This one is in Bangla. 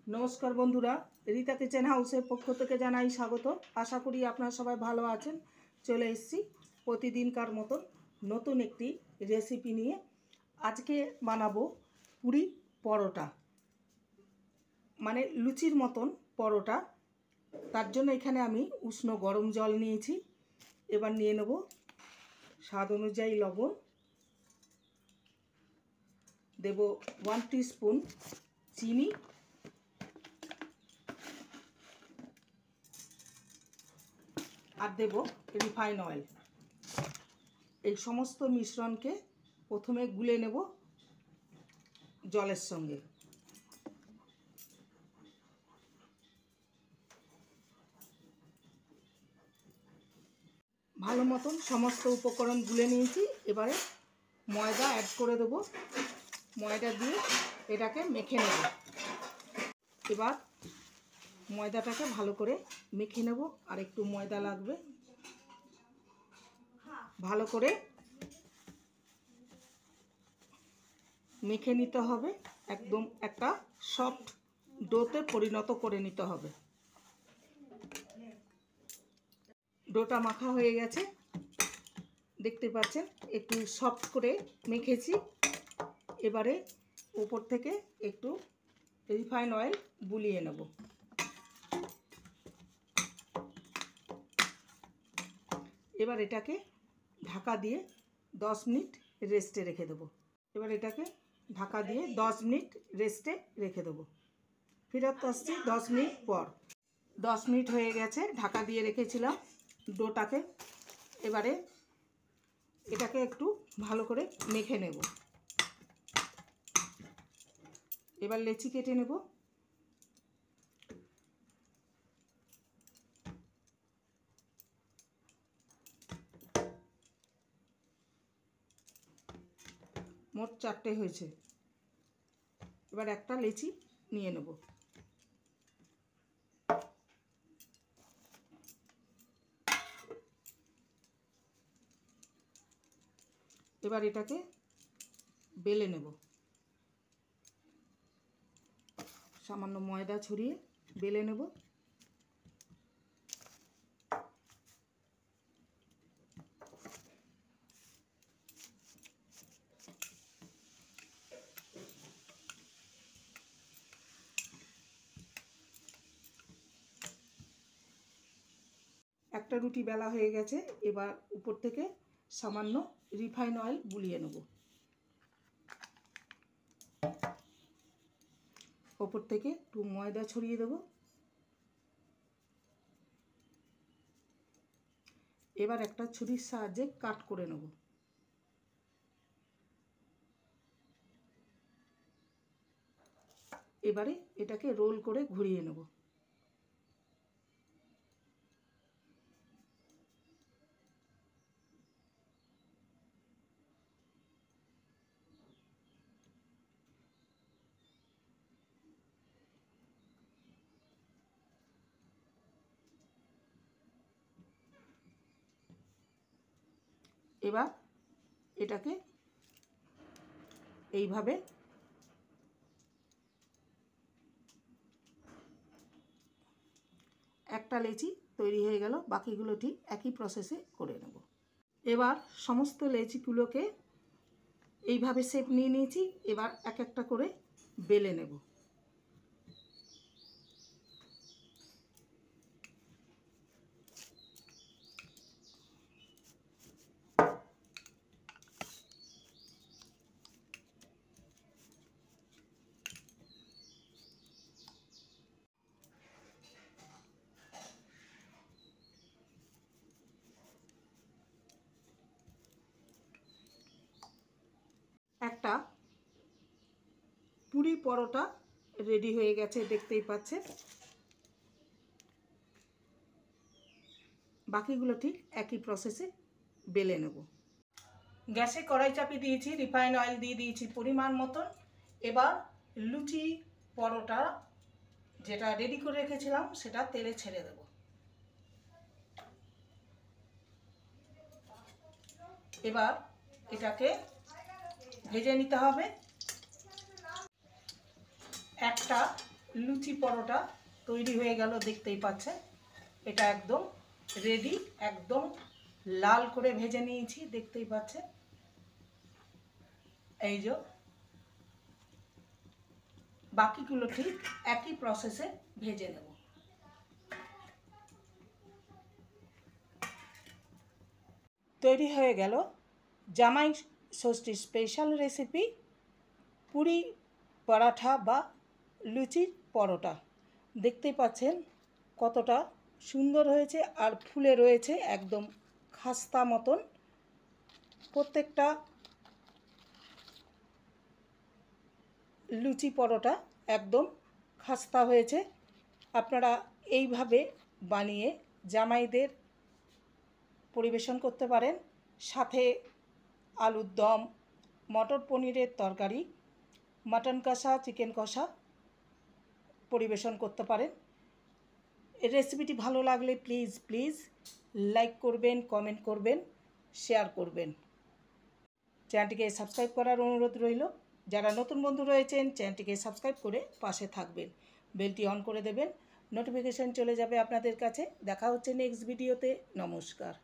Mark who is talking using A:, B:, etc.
A: नमस्कार बंधुरा रीता किचेन हाउसের পক্ষ থেকে জানাই স্বাগত। আশা করি আপনারা সবাই ভালো আছেন। চলে এসেছি প্রতিদিনকার মতো নতুন একটি রেসিপি নিয়ে। আজকে বানাবো পুরি পরোটা, মানে লুচির মতন পরোটা। তার জন্য এখানে আমি উষ্ণ গরম জল নিয়েছি। এবার নিয়ে নেব স্বাদ অনুযায়ী লবণ, দেব 1 টিস্পুন চিনি, আর দেব রিফাইন অয়েল। এই সমস্ত মিশ্রণকে প্রথমে গুলে নেব জলের সঙ্গে। ভালো মতন সমস্ত উপকরণ গুলে নিয়েছি। এবারে ময়দা অ্যাড করে দেব। ময়দা দিয়ে এটাকে মেখে নেব। এবার ময়দাটাকে ভালো করে মেখে নেব। আর একটু ময়দা লাগবে। ভালো করে মেখে নিতে হবে। একদম একটা সফট ডোতে পরিণত করে নিতে হবে। ডোটা মাখা হয়ে গেছে, দেখতে পাচ্ছেন একটু সফট করে মেখেছি। এবারে উপর থেকে একটু রিফাইন অয়েল বুলিয়ে নেব। এবার এটাকে ঢাকা দিয়ে 10 মিনিট রেস্টে রেখে দেবো। এবার এটাকে ঢাকা দিয়ে 10 মিনিট রেস্টে রেখে দেবো। ফেরত আসছি 10 মিনিট পর। 10 মিনিট হয়ে গেছে, ঢাকা দিয়ে রেখেছিলাম ডোটাকে। এবারে এটাকে একটু ভালো করে মেখে নেব। এবার লেচি কেটে নেব। মোট 4টে হয়েছে। এবার একটা লেচি নিয়ে নেব। এবার এটাকে বেলে নেব। সামান্য ময়দা ছড়িয়ে বেলে নেব। একটা রুটি বেলা হয়ে গেছে। এবার উপর থেকে সামান্য রিফাইন অয়েল বুলিয়ে নেব। ওপর থেকে একটু ময়দা ছড়িয়ে দেব। এবার একটা ছুরির সাহায্যে কাট করে নেব। এবারে এটাকে রোল করে ঘুরিয়ে নেব। এবার এটাকে এইভাবে একটা লেচি তৈরি হয়ে গেল। বাকিগুলো ঠিক একই প্রসেসে করে নেব। এবার সমস্ত লেচিগুলোকে এইভাবে শেপ নিয়ে নিয়েছি। এবার এক একটা করে বেলে নেব। একটা পুরি পরোটা রেডি হয়ে গেছে, দেখতেই পাচ্ছেন। বাকিগুলো ঠিক একই প্রসেসে বেলে নেব। গ্যাসে কড়াই চাপিয়ে দিয়েছি, রিফাইন অয়েল দিয়ে দিয়েছি পরিমাণ মতন। এবার লুচি পরোটা যেটা রেডি করে রেখেছিলাম সেটা তেলে ছেড়ে দেব। এবার এটাকে ভেজে নিতে হবে। একটা লুচি পরোটা তৈরি হয়ে গেল, দেখতেই পাচ্ছেন। এটা একদম রেডি, একদম লাল করে ভেজে নিয়েছি, দেখতেই পাচ্ছেন। এই যে বাকিগুলো ঠিক একই প্রসেসে ভেজে নেব। তৈরি হয়ে গেল জামাই ষষ্ঠীর স্পেশাল রেসিপি পুরি পরাঠা বা লুচির পরোটা। দেখতেই পাচ্ছেন কতটা সুন্দর হয়েছে আর ফুলে রয়েছে একদম খাস্তা মতন। প্রত্যেকটা লুচি পরোটা একদম খাস্তা হয়েছে। আপনারা এইভাবে বানিয়ে জামাইদের পরিবেশন করতে পারেন। সাথে আলুর দম, মটর পনিরের তরকারি, মাটন কষা, চিকেন কষা পরিবেশন করতে পারেন। এই রেসিপিটি ভালো লাগলে প্লিজ লাইক করবেন, কমেন্ট করবেন, শেয়ার করবেন। চ্যানেলটিকে সাবস্ক্রাইব করার অনুরোধ রইল। যারা নতুন বন্ধু রয়েছেন চ্যানেলটিকে সাবস্ক্রাইব করে পাশে থাকবেন, বেলটি অন করে দেবেন, নোটিফিকেশান চলে যাবে আপনাদের কাছে। দেখা হচ্ছে নেক্সট ভিডিওতে। নমস্কার।